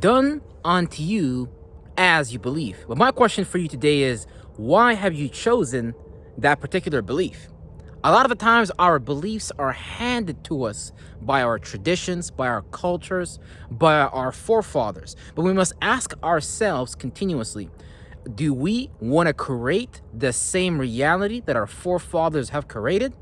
done unto you as you believe. But my question for you today is, why have you chosen that particular belief? A lot of the times our beliefs are handed to us by our traditions, by our cultures, by our forefathers. But we must ask ourselves continuously, do we want to create the same reality that our forefathers have created?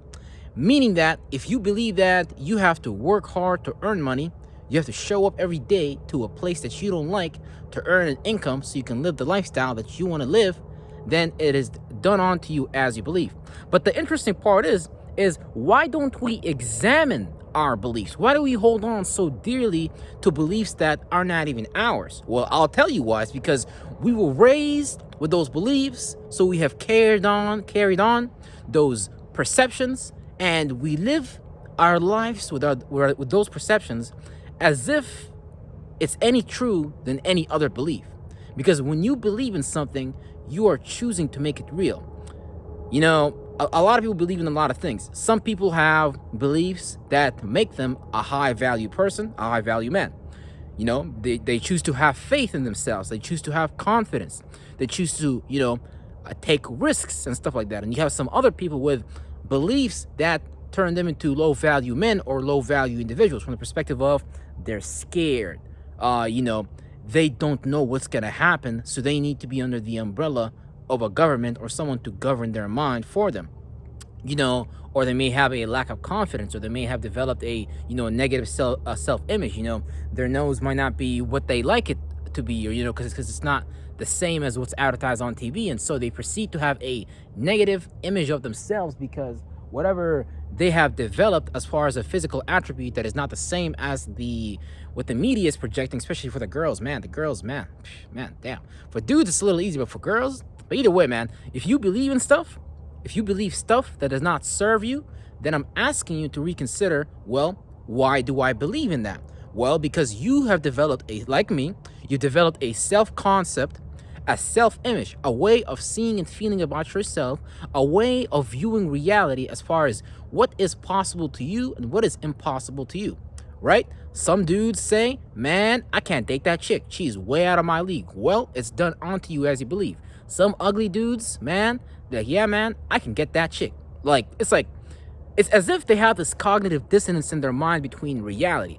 Meaning that if you believe that you have to work hard to earn money, you have to show up every day to a place that you don't like to earn an income so you can live the lifestyle that you want to live, then it is done onto you as you believe. But the interesting part is why don't we examine our beliefs? Why do we hold on so dearly to beliefs that are not even ours? Well, I'll tell you why. It's because we were raised with those beliefs, so we have carried on those perceptions, and we live our lives with those perceptions as if it's any true than any other belief. Because when you believe in something, you are choosing to make it real. You know, a lot of people believe in a lot of things. Some people have beliefs that make them a high value person, a high value man. You know, they choose to have faith in themselves. They choose to have confidence. They choose to, take risks and stuff like that. And you have some other people with beliefs that turn them into low value men or low value individuals from the perspective of they're scared. They don't know what's going to happen, so they need to be under the umbrella of a government or someone to govern their mind for them. Or they may have a lack of confidence, or they may have developed a negative self-image. Their nose might not be what they like it to be, or because it's not the same as what's advertised on TV, and so they proceed to have a negative image of themselves because whatever they have developed as far as a physical attribute that is not the same as what the media is projecting, especially for the girls, man. Damn. For dudes, it's a little easy, but for girls, but either way, man, if you believe stuff that does not serve you, then I'm asking you to reconsider, well, why do I believe in that? Well, because you have developed like me, you developed a self-concept, a self-image, a way of seeing and feeling about yourself, a way of viewing reality as far as what is possible to you and what is impossible to you, right? Some dudes say, man, I can't date that chick. She's way out of my league. Well, it's done onto you as you believe. Some ugly dudes, man, they're like, yeah, man, I can get that chick. It's as if they have this cognitive dissonance in their mind between reality.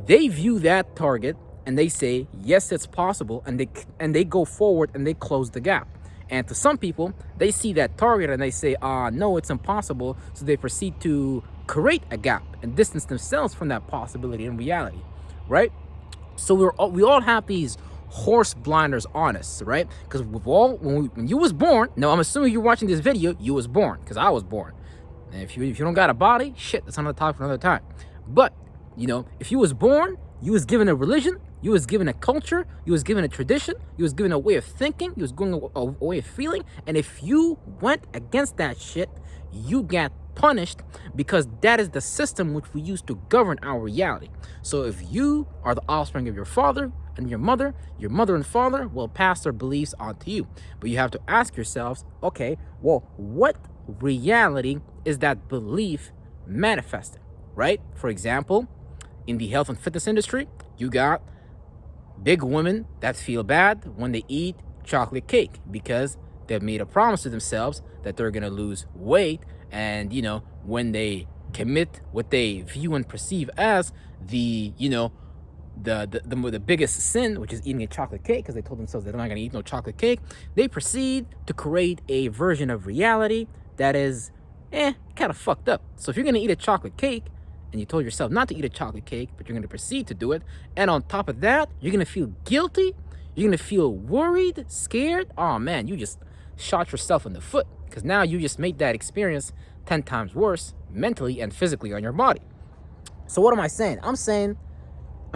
They view that target and they say, yes, it's possible, and they go forward and they close the gap. And to some people, they see that target and they say, no, it's impossible, so they proceed to create a gap and distance themselves from that possibility in reality, right? So we all have these horse blinders on us, right? Because when you was born, now I'm assuming you're watching this video, you was born, because I was born. And if you don't got a body, shit, that's another topic for another time. But if you was born, you was given a religion, you was given a culture, you was given a tradition, you was given a way of thinking, you was given a way of feeling, and if you went against that shit, you got punished, because that is the system which we use to govern our reality. So if you are the offspring of your father and your mother and father will pass their beliefs on to you. But you have to ask yourselves, okay, well, what reality is that belief manifesting, right? For example, in the health and fitness industry, you got big women that feel bad when they eat chocolate cake because they've made a promise to themselves that they're going to lose weight. And, when they commit what they view and perceive as the biggest sin, which is eating a chocolate cake, because they told themselves they're not going to eat no chocolate cake, they proceed to create a version of reality that is, kind of fucked up. So if you're going to eat a chocolate cake, and you told yourself not to eat a chocolate cake, but you're going to proceed to do it, and on top of that, you're going to feel guilty, you're going to feel worried, scared, oh man, you just shot yourself in the foot, because now you just made that experience 10 times worse mentally and physically on your body. So what am I saying? I'm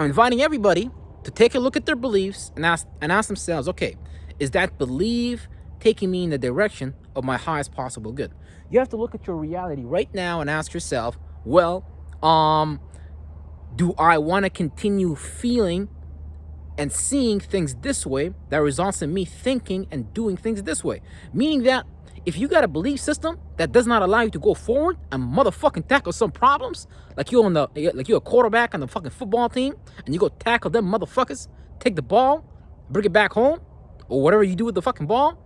inviting everybody to take a look at their beliefs and ask themselves, okay, is that belief taking me in the direction of my highest possible good? You have to look at your reality right now and ask yourself, well, do I want to continue feeling and seeing things this way that results in me thinking and doing things this way? Meaning that if you got a belief system that does not allow you to go forward and motherfucking tackle some problems, like you're a quarterback on the fucking football team and you go tackle them motherfuckers take the ball, bring it back home, or whatever you do with the fucking ball,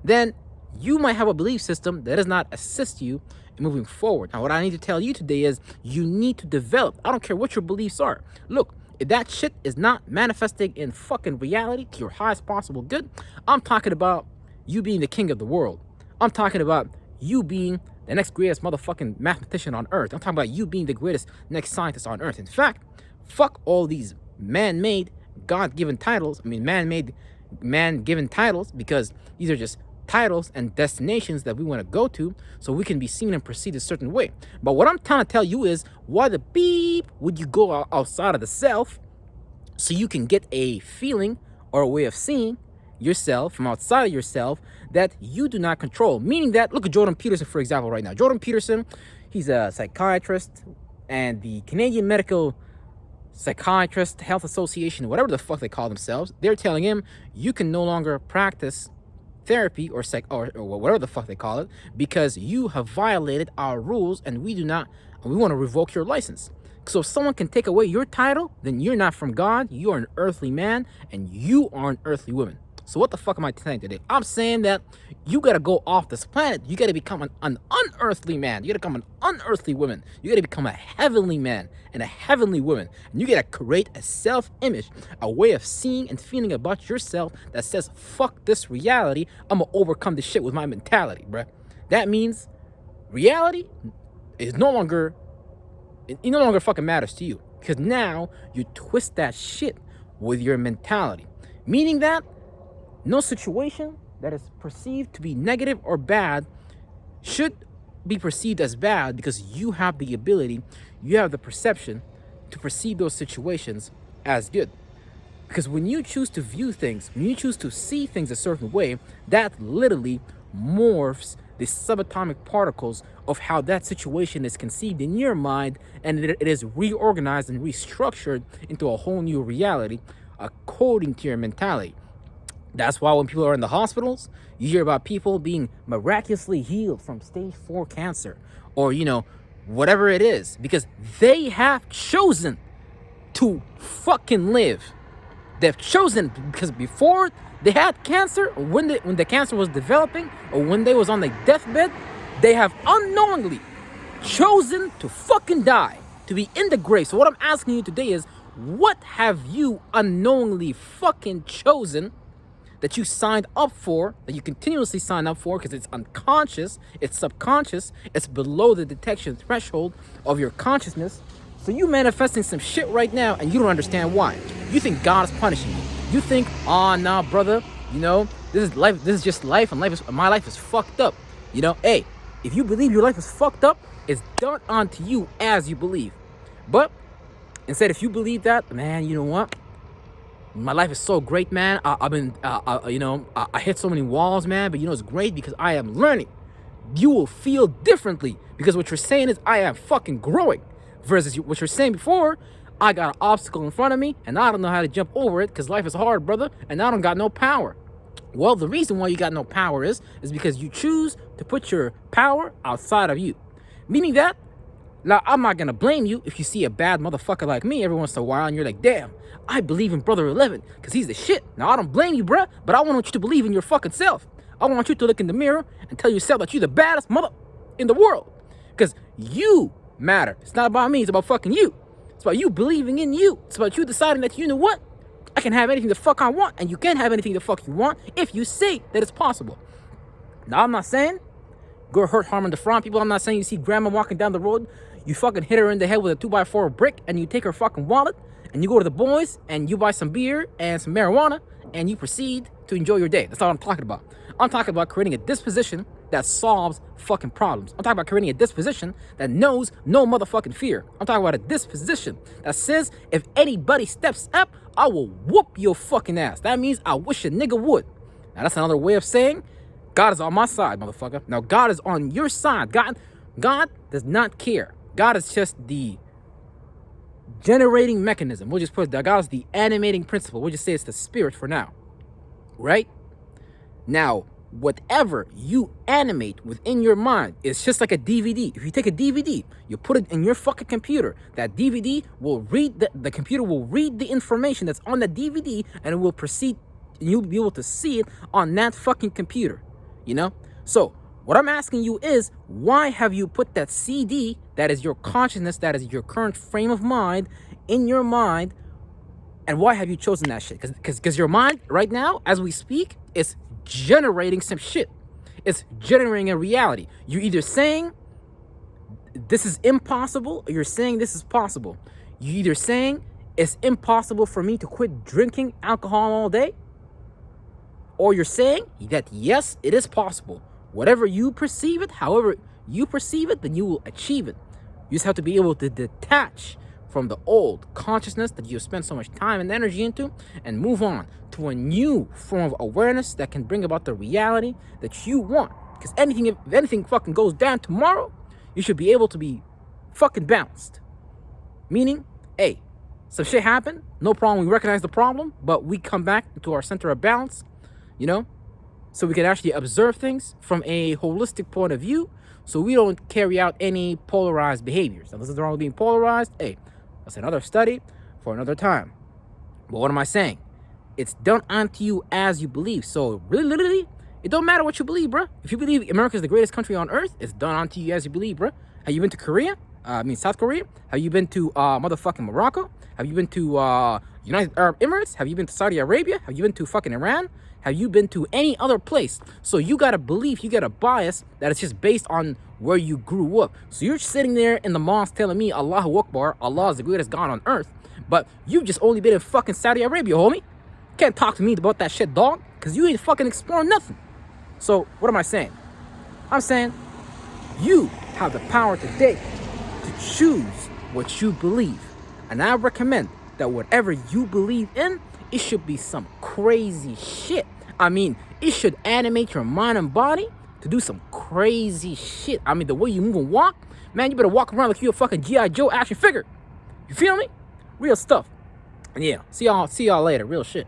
then you might have a belief system that does not assist you in moving forward. Now, what I need to tell you today is you need to develop. I don't care what your beliefs are. Look, if that shit is not manifesting in fucking reality to your highest possible good, I'm talking about you being the king of the world. I'm talking about you being the next greatest motherfucking mathematician on earth. I'm talking about you being the greatest next scientist on earth. In fact, fuck all these man-made, God-given titles. I mean, man-given titles, because these are just titles and destinations that we want to go to so we can be seen and perceived a certain way. But what I'm trying to tell you is, why the beep would you go outside of the self so you can get a feeling or a way of seeing yourself from outside of yourself that you do not control? Meaning that, look at Jordan Peterson, for example, right now. Jordan Peterson, he's a psychiatrist, and the Canadian Medical Psychiatrist Health Association, whatever the fuck they call themselves, they're telling him you can no longer practice therapy or whatever the fuck they call it, because you have violated our rules and we want to revoke your license. So if someone can take away your title, then you're not from God, you are an earthly man, and you are an earthly woman. So what the fuck am I saying today? I'm saying that you gotta go off this planet. You gotta become an unearthly man. You gotta become an unearthly woman. You gotta become a heavenly man and a heavenly woman. And you gotta create a self-image, a way of seeing and feeling about yourself that says, fuck this reality. I'm gonna overcome this shit with my mentality, bruh. That means reality is no longer fucking matters to you, because now you twist that shit with your mentality. Meaning that no situation that is perceived to be negative or bad should be perceived as bad, because you have the ability, you have the perception to perceive those situations as good. Because when you choose to view things, when you choose to see things a certain way, that literally morphs the subatomic particles of how that situation is conceived in your mind, and it is reorganized and restructured into a whole new reality according to your mentality. That's why when people are in the hospitals, you hear about people being miraculously healed from stage 4 cancer, or, whatever it is, because they have chosen to fucking live. They've chosen, because before they had cancer, or when the cancer was developing, or when they was on their deathbed, they have unknowingly chosen to fucking die, to be in the grave. So what I'm asking you today is, what have you unknowingly fucking chosen that you signed up for, that you continuously sign up for, because it's unconscious, it's subconscious, it's below the detection threshold of your consciousness? So you manifesting some shit right now and you don't understand why. You think God is punishing you. You think, oh, nah, brother, this is life, this is just life, and my life is fucked up. Hey, if you believe your life is fucked up, it's done onto you as you believe. But instead, if you believe that, man, you know what? My life is so great, man. I hit so many walls, man. But it's great because I am learning. You will feel differently, because what you're saying is I am fucking growing. Versus what you're saying before, I got an obstacle in front of me and I don't know how to jump over it because life is hard, brother, and I don't got no power. Well, the reason why you got no power is because you choose to put your power outside of you. Meaning that, now, I'm not going to blame you if you see a bad motherfucker like me every once in a while and you're like, damn, I believe in Brother 11 because he's the shit. Now, I don't blame you, bruh, but I want you to believe in your fucking self. I want you to look in the mirror and tell yourself that you're the baddest mother in the world, because you matter. It's not about me. It's about fucking you. It's about you believing in you. It's about you deciding that, you know what? I can have anything the fuck I want, and you can have anything the fuck you want if you say that it's possible. Now, I'm not saying go hurt, harm, and defraud people. I'm not saying you see grandma walking down the road, you fucking hit her in the head with a 2x4 brick, and you take her fucking wallet, and you go to the boys, and you buy some beer and some marijuana, and you proceed to enjoy your day. That's all I'm talking about. I'm talking about creating a disposition that solves fucking problems. I'm talking about creating a disposition that knows no motherfucking fear. I'm talking about a disposition that says, if anybody steps up, I will whoop your fucking ass. That means I wish a nigga would. Now, that's another way of saying God is on my side, motherfucker. Now, God is on your side. God does not care. God is just the generating mechanism. We'll just put that. God is the animating principle. We'll just say it's the spirit for now. Right? Now, whatever you animate within your mind, it's just like a DVD. If you take a DVD, you put it in your fucking computer, that DVD will read, the computer will read the information that's on the DVD, and it will proceed, and you'll be able to see it on that fucking computer, you know? So what I'm asking you is, why have you put that CD, that is your consciousness, that is your current frame of mind, in your mind, and why have you chosen that shit? Because your mind right now, as we speak, is generating some shit. It's generating a reality. You're either saying this is impossible, or you're saying this is possible. You're either saying it's impossible for me to quit drinking alcohol all day, or you're saying that yes, it is possible. Whatever you perceive it, however you perceive it, then you will achieve it. You just have to be able to detach from the old consciousness that you spent so much time and energy into, and move on to a new form of awareness that can bring about the reality that you want. Because if anything fucking goes down tomorrow, you should be able to be fucking balanced. Meaning, hey, some shit happened, no problem, we recognize the problem, but we come back into our center of balance, you know? So we can actually observe things from a holistic point of view, so we don't carry out any polarized behaviors. Now, this is wrong with being polarized. Hey, that's another study for another time. But what am I saying? It's done unto you as you believe. So really, literally, it don't matter what you believe, bro. If you believe America is the greatest country on earth, it's done unto you as you believe, bro. Have you been to Korea? South Korea? Have you been to motherfucking Morocco? Have you been to United Arab Emirates? Have you been to Saudi Arabia? Have you been to fucking Iran? Have you been to any other place? So you got a belief, you got a bias that is just based on where you grew up. So you're sitting there in the mosque telling me Allahu Akbar, Allah is the greatest God on earth, but you just only been in fucking Saudi Arabia, homie. Can't talk to me about that shit, dog, because you ain't fucking exploring nothing. So what am I saying? I'm saying you have the power today to choose what you believe. And I recommend that whatever you believe in, it should be some crazy shit. I mean, it should animate your mind and body to do some crazy shit. I mean, the way you move and walk, man, you better walk around like you're a fucking G.I. Joe action figure. You feel me? Real stuff. And yeah, see y'all later. Real shit.